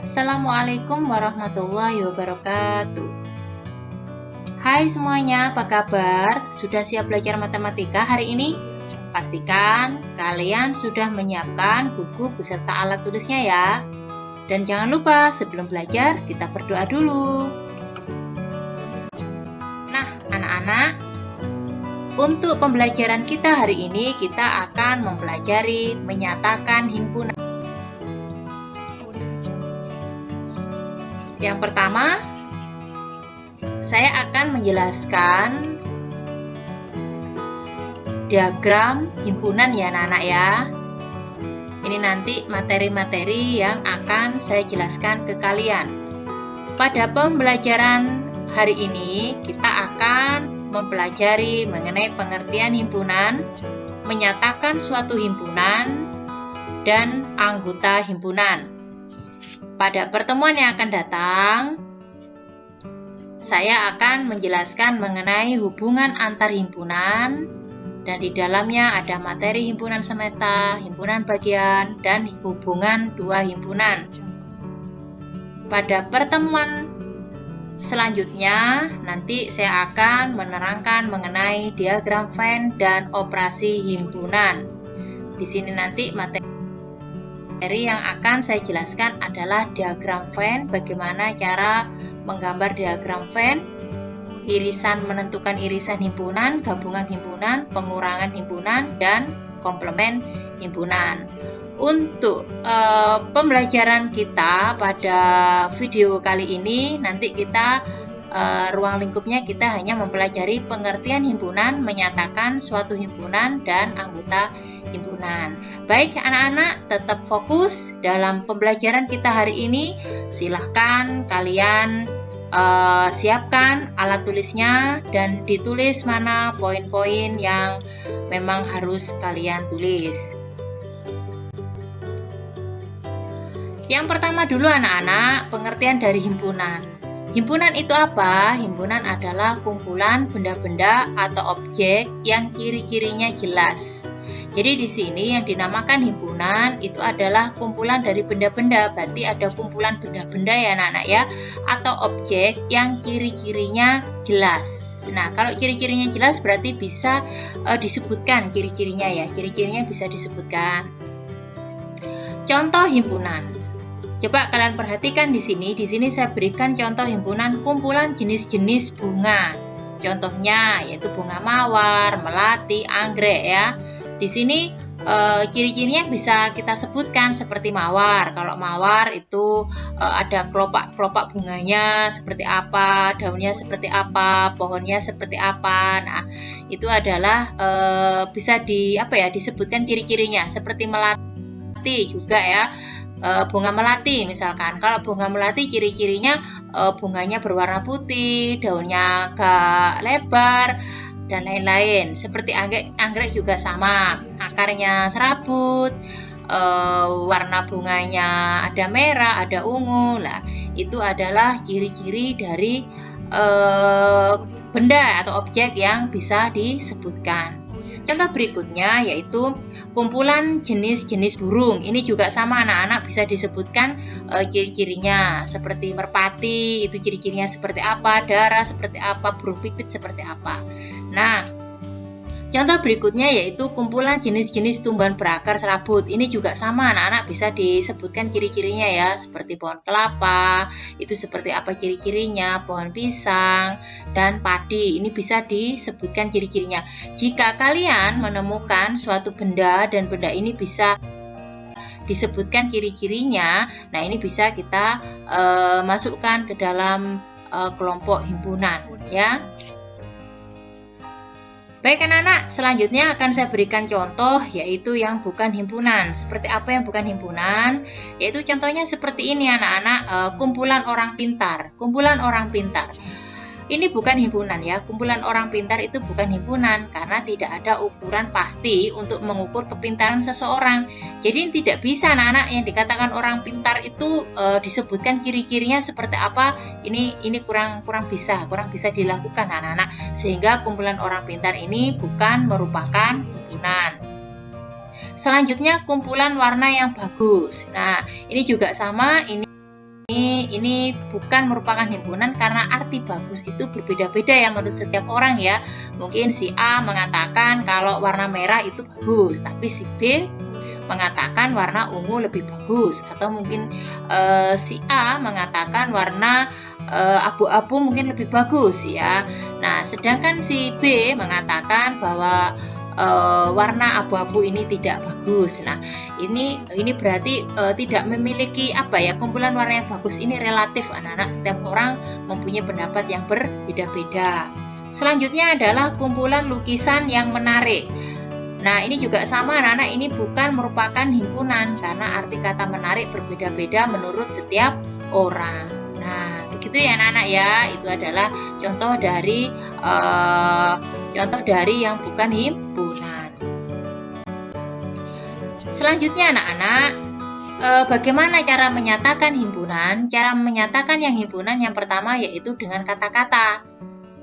Assalamualaikum warahmatullahi wabarakatuh. Hai semuanya, apa kabar? Sudah siap belajar matematika hari ini? Pastikan kalian sudah menyiapkan buku beserta alat tulisnya ya. Dan jangan lupa sebelum belajar kita berdoa dulu. Nah, anak-anak, untuk pembelajaran kita hari ini kita akan mempelajari menyatakan himpunan. Yang pertama, saya akan menjelaskan diagram himpunan ya anak-anak ya. Ini nanti materi-materi yang akan saya jelaskan ke kalian. Pada pembelajaran hari ini kita akan mempelajari mengenai pengertian himpunan, menyatakan suatu himpunan, dan anggota himpunan. Pada pertemuan yang akan datang, saya akan menjelaskan mengenai hubungan antar himpunan, dan di dalamnya ada materi himpunan semesta, himpunan bagian, dan hubungan dua himpunan. Pada pertemuan selanjutnya, nanti saya akan menerangkan mengenai diagram Venn dan operasi himpunan. Di sini nanti materi yang akan saya jelaskan adalah diagram Venn, bagaimana cara menggambar diagram Venn, irisan menentukan irisan himpunan, gabungan himpunan, pengurangan himpunan, dan komplement himpunan. Untuk pembelajaran kita pada video kali ini, nanti kita ruang lingkupnya kita hanya mempelajari pengertian himpunan, menyatakan suatu himpunan, dan anggota himpunan. Baik anak-anak, tetap fokus dalam pembelajaran kita hari ini. Silahkan kalian siapkan alat tulisnya dan ditulis mana poin-poin yang memang harus kalian tulis. Yang pertama dulu anak-anak, pengertian dari himpunan. Himpunan itu apa? Himpunan adalah kumpulan benda-benda atau objek yang ciri-cirinya jelas. Jadi di sini yang dinamakan himpunan itu adalah kumpulan dari benda-benda, berarti ada kumpulan benda-benda ya anak-anak ya, atau objek yang ciri-cirinya jelas. Nah, kalau ciri-cirinya jelas berarti bisa disebutkan ciri-cirinya ya, ciri-cirinya bisa disebutkan. Contoh himpunan. Coba kalian perhatikan di sini saya berikan contoh himpunan kumpulan jenis-jenis bunga. Contohnya yaitu bunga mawar, melati, anggrek ya. Di sini ciri-cirinya bisa kita sebutkan seperti mawar. Kalau mawar itu ada kelopak-kelopak bunganya seperti apa, daunnya seperti apa, pohonnya seperti apa. Nah, itu adalah bisa disebutkan ciri-cirinya seperti melati juga ya. Bunga melati misalkan, kalau bunga melati ciri-cirinya bunganya berwarna putih, daunnya agak lebar, dan lain-lain. Seperti anggrek juga sama, akarnya serabut, warna bunganya ada merah, ada ungu. Nah, itu adalah ciri-ciri dari benda atau objek yang bisa disebutkan. Contoh berikutnya yaitu kumpulan jenis-jenis burung. Ini juga sama anak-anak, bisa disebutkan ciri-cirinya. Seperti merpati, itu ciri-cirinya seperti apa, darah seperti apa, burung pipit seperti apa. Nah, contoh berikutnya yaitu kumpulan jenis-jenis tumbuhan berakar serabut. Ini juga sama anak-anak, bisa disebutkan ciri-cirinya ya, seperti pohon kelapa, itu seperti apa ciri-cirinya, pohon pisang, dan padi. Ini bisa disebutkan ciri-cirinya. Jika kalian menemukan suatu benda dan benda ini bisa disebutkan ciri-cirinya, nah ini bisa kita masukkan ke dalam kelompok himpunan ya. Baik anak-anak, selanjutnya akan saya berikan contoh yaitu yang bukan himpunan. Seperti apa yang bukan himpunan? Yaitu contohnya seperti ini anak-anak, kumpulan orang pintar. Kumpulan orang pintar. Ini bukan himpunan ya, kumpulan orang pintar itu bukan himpunan karena tidak ada ukuran pasti untuk mengukur kepintaran seseorang. Jadi tidak bisa anak-anak yang dikatakan orang pintar itu disebutkan ciri-cirinya seperti apa. Ini kurang bisa dilakukan anak-anak. Sehingga kumpulan orang pintar ini bukan merupakan himpunan. Selanjutnya kumpulan warna yang bagus. Nah, ini juga sama, ini ini bukan merupakan himpunan karena arti bagus itu berbeda-beda ya menurut setiap orang ya. Mungkin si A mengatakan kalau warna merah itu bagus, tapi si B mengatakan warna ungu lebih bagus, atau mungkin si A mengatakan warna abu-abu mungkin lebih bagus ya. Nah, sedangkan si B mengatakan bahwa warna abu-abu ini tidak bagus. Nah, ini berarti tidak memiliki kumpulan warna yang bagus ini relatif anak-anak. Setiap orang mempunyai pendapat yang berbeda-beda. Selanjutnya adalah kumpulan lukisan yang menarik. Nah, ini juga sama anak-anak, ini bukan merupakan himpunan karena arti kata menarik berbeda-beda menurut setiap orang. Nah, begitu ya anak-anak ya. Itu adalah contoh dari yang bukan himpunan. Selanjutnya anak-anak, bagaimana cara menyatakan himpunan? Cara menyatakan yang himpunan yang pertama yaitu dengan kata-kata,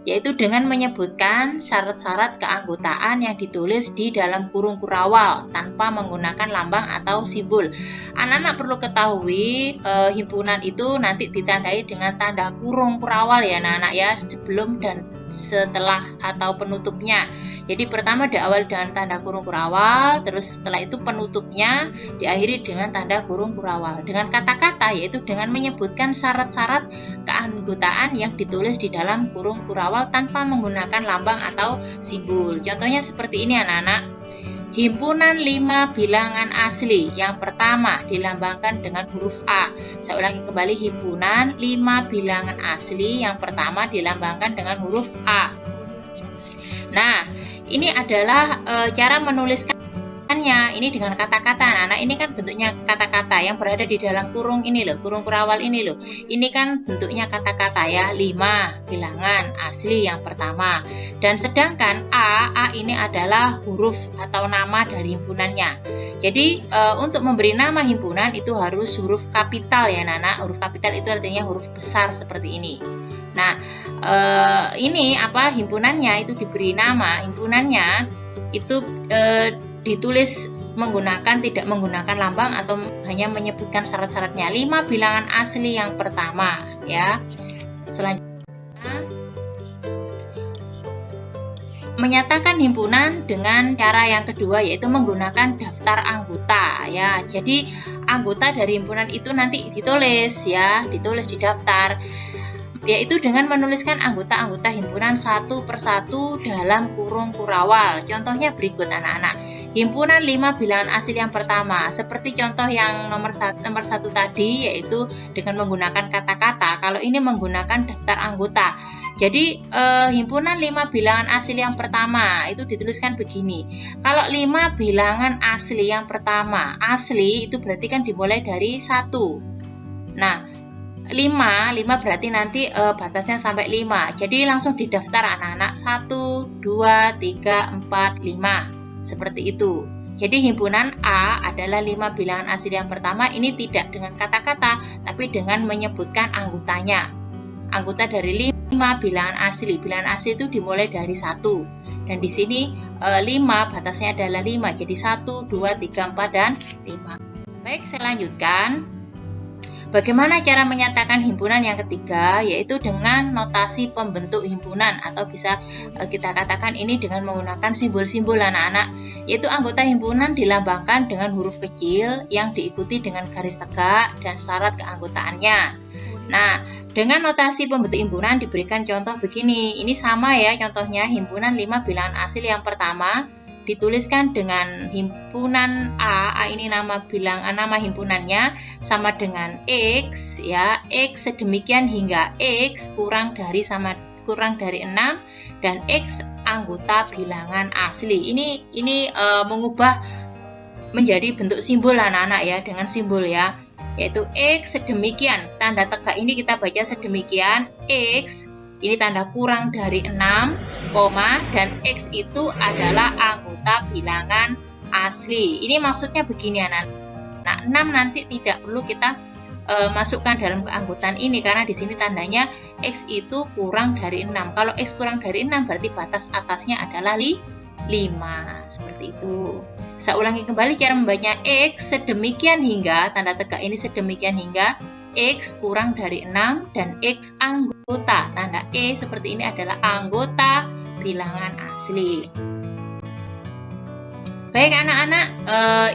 yaitu dengan menyebutkan syarat-syarat keanggotaan yang ditulis di dalam kurung kurawal tanpa menggunakan lambang atau simbol. Anak-anak perlu ketahui himpunan itu nanti ditandai dengan tanda kurung kurawal ya anak-anak ya, sebelum dan setelah atau penutupnya. Jadi pertama diawali dengan tanda kurung kurawal, terus setelah itu penutupnya diakhiri dengan tanda kurung kurawal. Dengan kata-kata yaitu dengan menyebutkan syarat-syarat keanggotaan yang ditulis di dalam kurung kurawal tanpa menggunakan lambang atau simbol. Contohnya seperti ini anak-anak. Himpunan 5 bilangan asli. Yang pertama dilambangkan dengan huruf A. Saya ulangi kembali, himpunan 5 bilangan asli. Yang pertama dilambangkan dengan huruf A. Nah, ini adalah cara menuliskannya. Ini dengan kata-kata. Nah, ini kan bentuknya kata-kata yang berada di dalam kurung ini loh, kurung kurawal ini loh. Ini kan bentuknya kata-kata ya, 5 bilangan asli yang pertama. Dan sedangkan A ini adalah huruf atau nama dari himpunannya. Jadi untuk memberi nama himpunan itu harus huruf kapital ya Nana. Huruf kapital itu artinya huruf besar seperti ini. Nah, ini himpunannya itu diberi nama, himpunannya itu ditulis tidak menggunakan lambang atau hanya menyebutkan syarat-syaratnya. 5 bilangan asli yang pertama ya. Selanjutnya menyatakan himpunan dengan cara yang kedua yaitu menggunakan daftar anggota ya. Jadi anggota dari himpunan itu nanti ditulis di daftar, yaitu dengan menuliskan anggota-anggota himpunan satu persatu dalam kurung kurawal. Contohnya berikut anak-anak. Himpunan 5 bilangan asli yang pertama, seperti contoh yang nomor satu tadi, yaitu dengan menggunakan kata-kata. Kalau ini menggunakan daftar anggota. Jadi himpunan 5 bilangan asli yang pertama itu dituliskan begini. Kalau 5 bilangan asli yang pertama, asli itu berarti kan dimulai dari 1. Nah, 5 berarti nanti batasnya sampai 5. Jadi langsung didaftar anak-anak 1, 2, 3, 4, 5. Seperti itu. Jadi himpunan A adalah 5 bilangan asli yang pertama. Ini tidak dengan kata-kata, tapi dengan menyebutkan anggotanya. Anggota dari 5 bilangan asli. Bilangan asli itu dimulai dari 1. Dan di sini 5 batasnya adalah 5. Jadi 1, 2, 3, 4, dan 5. Baik, saya lanjutkan. Bagaimana cara menyatakan himpunan yang ketiga, yaitu dengan notasi pembentuk himpunan, atau bisa kita katakan ini dengan menggunakan simbol-simbol anak-anak, yaitu anggota himpunan dilambangkan dengan huruf kecil yang diikuti dengan garis tegak dan syarat keanggotaannya. Nah, dengan notasi pembentuk himpunan diberikan contoh begini. Ini sama ya contohnya, himpunan 5 bilangan asli yang pertama dituliskan dengan himpunan A ini nama himpunannya sama dengan X ya, X sedemikian hingga X kurang dari 6 dan X anggota bilangan asli. Ini mengubah menjadi bentuk simbol anak-anak ya, dengan simbol ya, yaitu X sedemikian, tanda tegak ini kita baca sedemikian, X ini tanda kurang dari 6, dan X itu adalah anggota bilangan asli. Ini maksudnya begini anak. Nah, 6 nanti tidak perlu kita masukkan dalam keanggotaan ini karena di sini tandanya X itu kurang dari 6. Kalau X kurang dari 6 berarti batas atasnya adalah 5. Seperti itu. Saya ulangi kembali cara membacanya, X sedemikian hingga, tanda tegak ini sedemikian hingga X kurang dari 6 dan X anggota. Tanda E seperti ini adalah anggota bilangan asli. Baik anak-anak,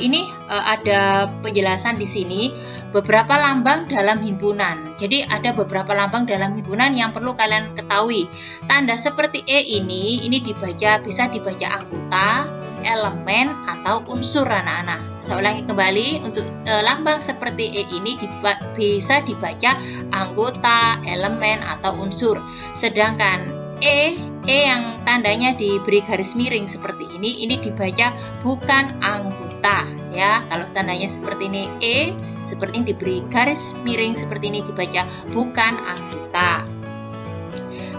ini ada penjelasan di sini beberapa lambang dalam himpunan. Jadi ada beberapa lambang dalam himpunan yang perlu kalian ketahui. Tanda seperti E ini bisa dibaca anggota, elemen, atau unsur anak-anak. Saya ulangi kembali, untuk lambang seperti E ini bisa dibaca anggota, elemen, atau unsur. Sedangkan E yang tandanya diberi garis miring seperti ini dibaca bukan anggota ya. Kalau tandanya seperti ini E, seperti ini diberi garis miring seperti ini dibaca bukan anggota.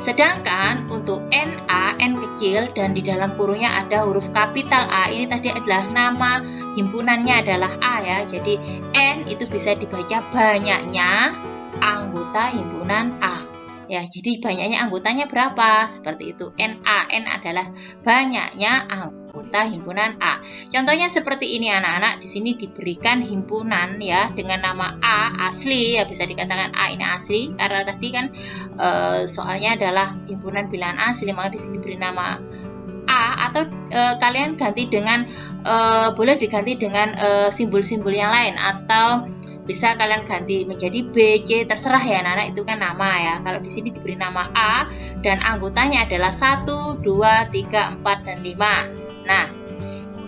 Sedangkan untuk NA, N kecil dan di dalam kurungnya ada huruf kapital A, ini tadi adalah nama himpunannya adalah A ya. Jadi N itu bisa dibaca banyaknya anggota himpunan A. Ya, jadi banyaknya anggotanya berapa? Seperti itu. NA, N adalah banyaknya anggota himpunan A. Contohnya seperti ini anak-anak. Di sini diberikan himpunan ya dengan nama A asli ya, bisa dikatakan A ini asli karena tadi kan soalnya adalah himpunan bilangan asli, maka di sini diberi nama A, atau kalian ganti dengan boleh diganti dengan simbol-simbol yang lain, atau bisa kalian ganti menjadi B, C, terserah ya anak-anak, itu kan nama ya. Kalau di sini diberi nama A dan anggotanya adalah 1, 2, 3, 4, dan 5. Nah,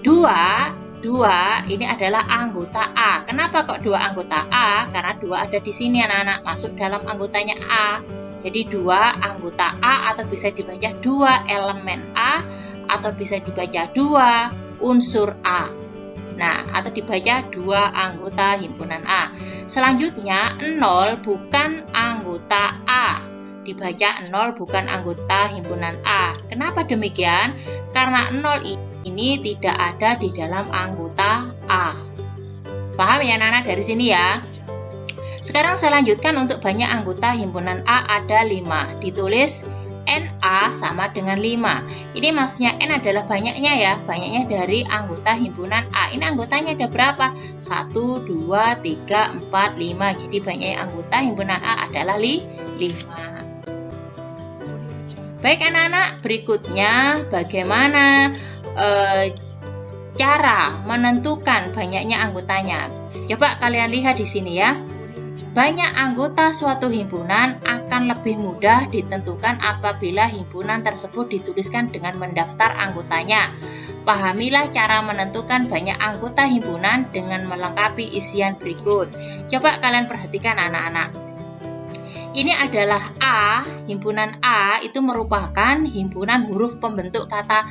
2 ini adalah anggota A. Kenapa kok 2 anggota A? Karena 2 ada di sini anak-anak, masuk dalam anggotanya A. Jadi 2 anggota A, atau bisa dibaca 2 elemen A, atau bisa dibaca 2 unsur A. Nah, atau dibaca 2 anggota himpunan A. Selanjutnya 0 bukan anggota A. Dibaca 0 bukan anggota himpunan A. Kenapa demikian? Karena 0 ini tidak ada di dalam anggota A. Paham ya anak-anak dari sini ya? Sekarang saya lanjutkan untuk banyak anggota himpunan A ada 5. Ditulis NA sama dengan 5. Ini maksudnya N adalah banyaknya ya, banyaknya dari anggota himpunan A. Ini anggotanya ada berapa? 1, 2, 3, 4, 5. Jadi banyaknya anggota himpunan A adalah 5. Baik anak-anak, berikutnya bagaimana cara menentukan banyaknya anggotanya. Coba kalian lihat di sini ya. Banyak anggota suatu himpunan akan lebih mudah ditentukan apabila himpunan tersebut dituliskan dengan mendaftar anggotanya. Pahamilah cara menentukan banyak anggota himpunan dengan melengkapi isian berikut. Coba kalian perhatikan anak-anak. Ini adalah A, himpunan A itu merupakan himpunan huruf pembentuk kata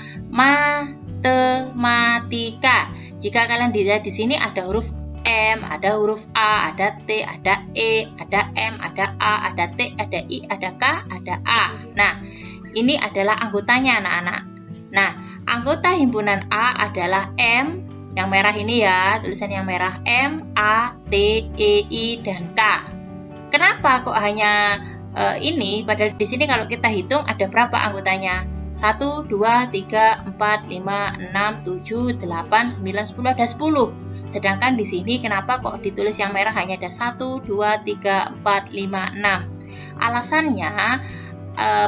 matematika. Jika kalian dilihat di sini ada huruf M, ada huruf A, ada T, ada E, ada M, ada A, ada T, ada I, ada K, ada A. Nah, ini adalah anggotanya anak-anak. Nah, anggota himpunan A adalah M, yang merah ini ya, tulisan yang merah M, A, T, E, I, dan K. Kenapa kok hanya ini? Padahal di sini kalau kita hitung ada berapa anggotanya? 1, 2, 3, 4, 5, 6, 7, 8, 9, 10, ada 10. Sedangkan di sini kenapa kok ditulis yang merah hanya ada 1, 2, 3, 4, 5, 6? Alasannya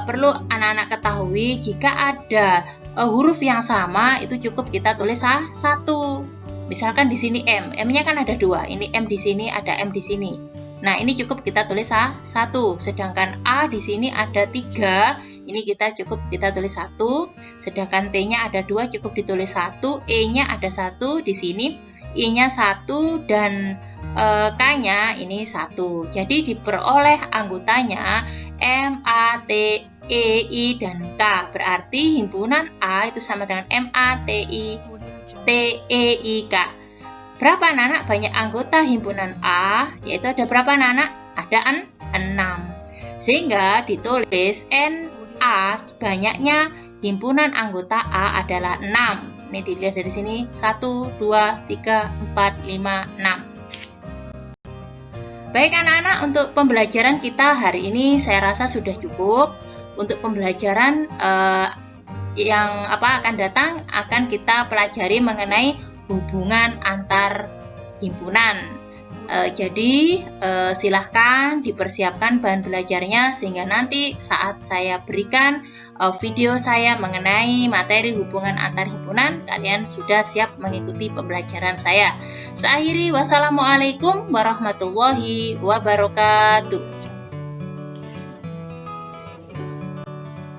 perlu anak-anak ketahui jika ada huruf yang sama itu cukup kita tulis 1. Misalkan di sini M, M-nya kan ada 2. Ini M di sini, ada M di sini. Nah, ini cukup kita tulis 1. Sedangkan A di sini ada 3. Ini cukup kita tulis 1, sedangkan T-nya ada 2 cukup ditulis 1, E-nya ada 1 di sini, I-nya 1 dan K-nya ini 1. Jadi diperoleh anggotanya M, A, T, E, I, dan K. Berarti himpunan A itu sama dengan M, A, T, I, T, E, I, K. Berapa anak-anak banyak anggota himpunan A? Yaitu ada berapa anak-anak? Ada 6. Sehingga ditulis NA banyaknya himpunan anggota A adalah 6. Ini dilihat dari sini 1, 2, 3, 4, 5, 6. Baik anak-anak, untuk pembelajaran kita hari ini saya rasa sudah cukup. Untuk pembelajaran yang akan datang akan kita pelajari mengenai hubungan antar himpunan. Jadi silahkan dipersiapkan bahan belajarnya sehingga nanti saat saya berikan video saya mengenai materi hubungan antar himpunan, kalian sudah siap mengikuti pembelajaran saya. Saya akhiri, wassalamualaikum warahmatullahi wabarakatuh.